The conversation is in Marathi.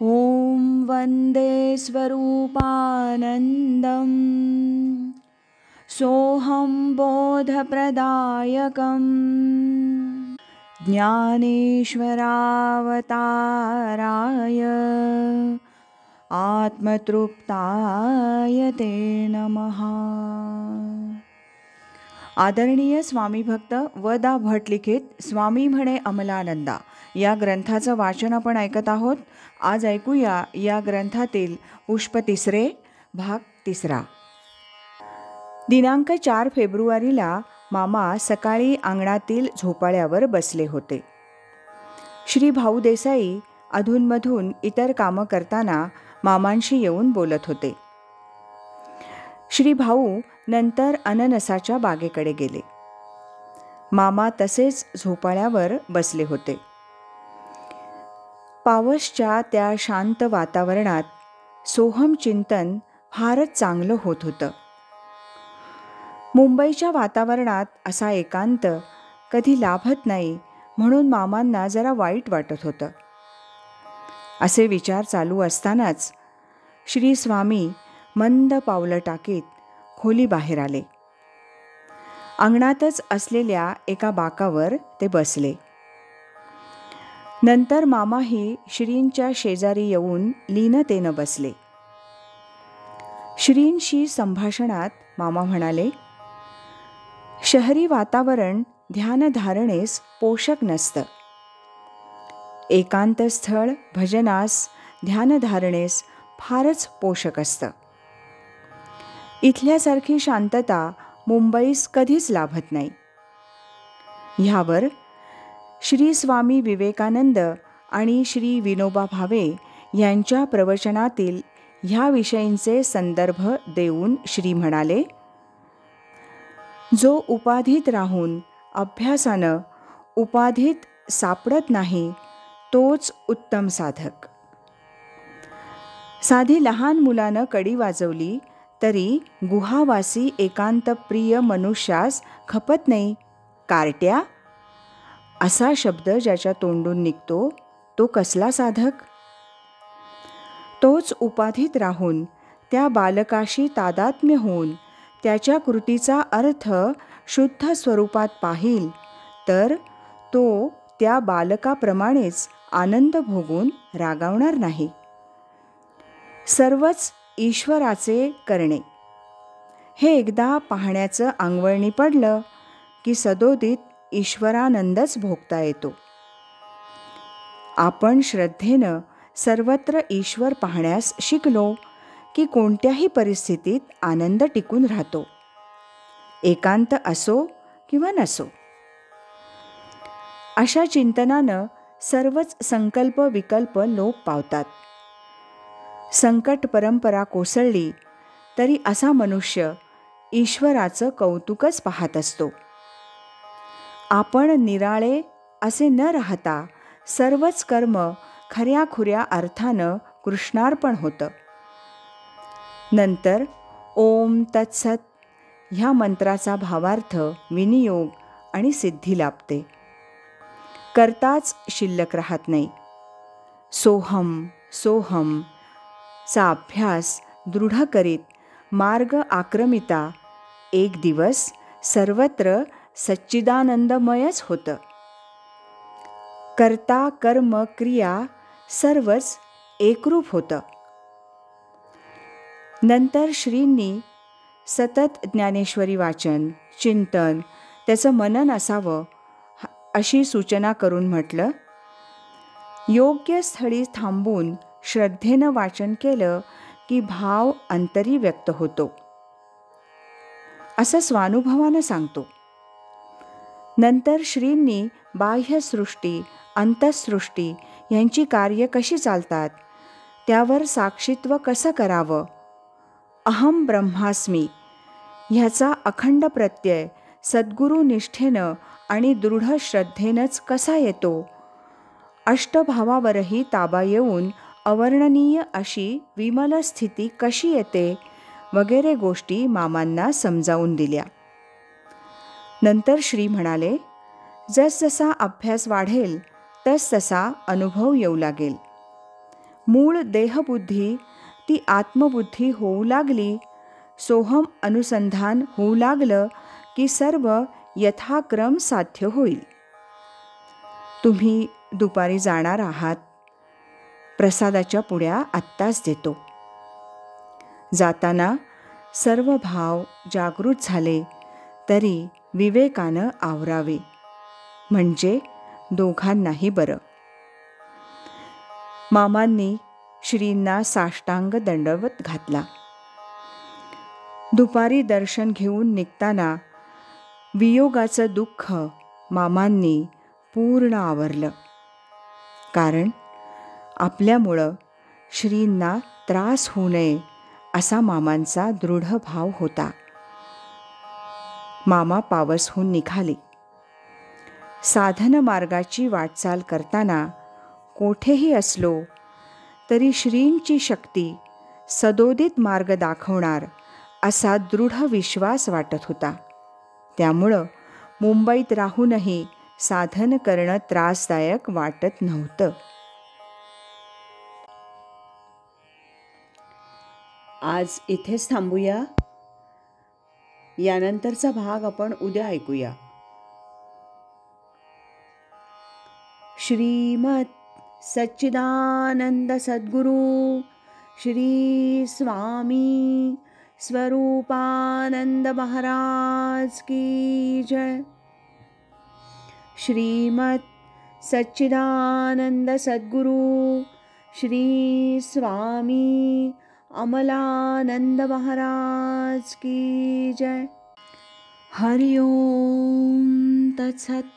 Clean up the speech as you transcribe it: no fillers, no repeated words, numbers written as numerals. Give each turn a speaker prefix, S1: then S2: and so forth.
S1: ॐ वन्दे स्वरूपानन्दं सोऽहं बोधप्रदायकं ज्ञानेश्वरावताराय आत्मतृप्ताय ते नमः. आदरणीय स्वामी भक्त व.दा. भट लिखित स्वामी म्हणे अमलानंदा या ग्रंथाचं वाचन आपण ऐकत आहोत. आज ऐकूया या ग्रंथातील पुष्प 3 भाग 3. दिनांक 4 फेब्रुवारीला मामा सकाळी अंगणातील झोपाळ्यावर बसले होते. श्री भाऊ देसाई अधूनमधून इतर कामं करताना मामांशी येऊन बोलत होते. श्री भाऊ नंतर अननसाच्या बागेकडे गेले. मामा तसेच झोपाळ्यावर बसले होते. पावसच्या त्या शांत वातावरणात सोहम चिंतन फारच चांगलं होत होतं. मुंबईच्या वातावरणात असा एकांत कधी लाभत नाही म्हणून मामांना जरा वाईट वाटत होतं. असे विचार चालू असतानाच श्री स्वामी मंद पावलं टाकीत खोली बाहेर आले. अंगणातच असलेल्या एका बाकावर ते बसले. नंतर मामाही श्रींच्या शेजारी येऊन लीनतेनं बसले. श्रींशी संभाषणात मामा म्हणाले, शहरी वातावरण ध्यानधारणेस पोषक नसतं. एकांत स्थळ भजनास ध्यानधारणेस फारच पोषक असतं. इथल्यासारखी शांतता मुंबईस कधीच लाभत नाही. ह्यावर श्री स्वामी विवेकानंद आणि श्री विनोबा भावे यांच्या प्रवचनातील ह्या विषयींचे संदर्भ देऊन श्री म्हणाले, जो उपाधीत राहून अभ्यासानं उपाधीत सापडत नाही तोच उत्तम साधक. साधी लहान मुलानं कडी वाजवली तरी गुहावासी एकांतप्रिय मनुष्यास खपत नाही. कार्ट्या असा शब्द ज्याच्या तोंडून निघतो तो कसला साधक? तोच उपाधीत राहून त्या बालकाशी तादात्म्य होऊन त्याच्या कृतीचा अर्थ शुद्ध स्वरूपात पाहील तर तो त्या बालकाप्रमाणेच आनंद भोगून रागावणार नाही. सर्वच ईश्वराचे करणे हे एकदा पाहण्याचं अंगवळणी पडलं की सदोदित ईश्वरानंदच भोगता येतो. आपण श्रद्धेनं सर्वत्र ईश्वर पाहण्यास शिकलो की कोणत्याही परिस्थितीत आनंद टिकून राहतो, एकांत असो किंवा नसो. अशा चिंतनानं सर्वच संकल्प विकल्प लोप पावतात. संकट परंपरा कोसळली तरी असा मनुष्य ईश्वराचं कौतुकच पाहत असतो. आपण निराळे असे न राहता सर्वच कर्म खऱ्याखुऱ्या अर्थानं कृष्णार्पण होतं. नंतर ओम तत्सत ह्या मंत्राचा भावार्थ विनियोग आणि सिद्धी लाभते. करताच शिल्लक राहत नाही. सोहम सोहम चा अभ्यास दृढ करीत मार्ग आक्रमिता एक दिवस सर्वत्र सच्चिदानंदमयच होतं. कर्ता कर्म क्रिया सर्वच एकरूप होतं. नंतर श्रींनी सतत ज्ञानेश्वरी वाचन चिंतन त्याचं मनन असावं अशी सूचना करून म्हटलं, योग्य स्थळी थांबून श्रद्धेनं वाचन केलं की भाव अंतरी व्यक्त होतो असं स्वानुभवानं सांगतो. नंतर श्रींनी बाह्यसृष्टी अंतःसृष्टी यांची कार्य कशी चालतात त्यावर साक्षीत्व कसं करावं, अहम ब्रह्मास्मी ह्याचा अखंड प्रत्यय सद्गुरू निष्ठेनं आणि दृढ श्रद्धेनंच कसा येतो, अष्टभावावरही ताबा येऊन अवर्णनीय अशी विमल स्थिती कशी येते वगैरे गोष्टी मामांना समजावून दिल्या. नंतर श्री म्हणाले, जसजसा अभ्यास वाढेल तसतसा अनुभव येऊ लागेल. मूळ देहबुद्धी ती आत्मबुद्धी होऊ लागली, सोहम अनुसंधान होऊ लागलं की सर्व यथाक्रम साध्य होईल. तुम्ही दुपारी जाणार आहात, प्रसादाच्या पुड्या आत्ताच देतो. जाताना सर्व भाव जागृत झाले तरी विवेकानं आवरावे, म्हणजे दोघांनाही बरं. मामांनी श्रींना साष्टांग दंडवत घातला. दुपारी दर्शन घेऊन निघताना वियोगाचं दुःख मामांनी पूर्ण आवरलं, कारण आपल्यामुळं श्रींना त्रास होऊ नये असा मामांचा दृढ भाव होता. मामा पावसहून निघाले. साधन मार्गाची वाटचाल करताना कोठेही असलो तरी श्रींची शक्ती सदोदित मार्ग दाखवणार असा दृढ विश्वास वाटत होता. त्यामुळं मुंबईत राहूनही साधन करणं त्रासदायक वाटत नव्हतं. आज इथेच थांबूया. यानंतरचा भाग आपण उद्या ऐकूया. श्रीमत सच्चिदानंद सद्गुरु श्री स्वामी स्वरूपानंद महाराज की जय. श्रीमत सच्चिदानंद सद्गुरु श्री स्वामी अमलानंद महाराज की जय. हरि ओम तत्सत.